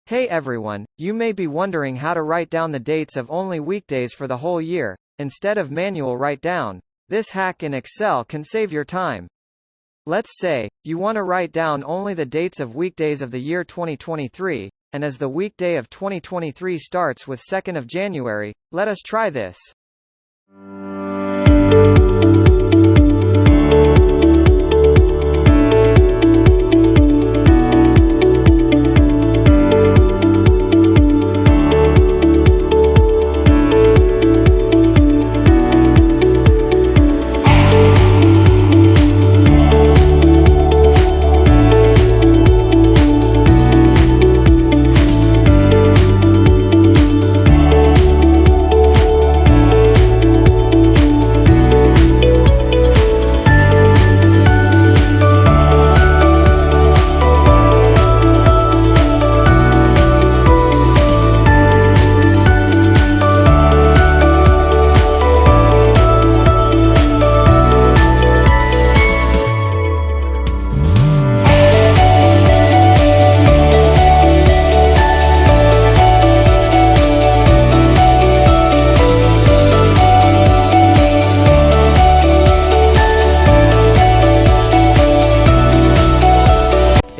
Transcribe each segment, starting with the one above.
Hey everyone, you may be wondering how to write down the dates of only weekdays for the whole year, instead of manual write down. This hack in Excel can save your time. Let's say, you want to write down only the dates of weekdays of the year 2023, and as the weekday of 2023 starts with 2nd of January, let us try this.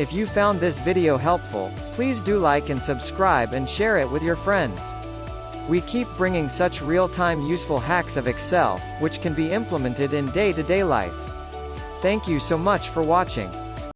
If you found this video helpful, please do like and subscribe and share it with your friends. We keep bringing such real-time useful hacks of Excel, which can be implemented in day-to-day life. Thank you so much for watching.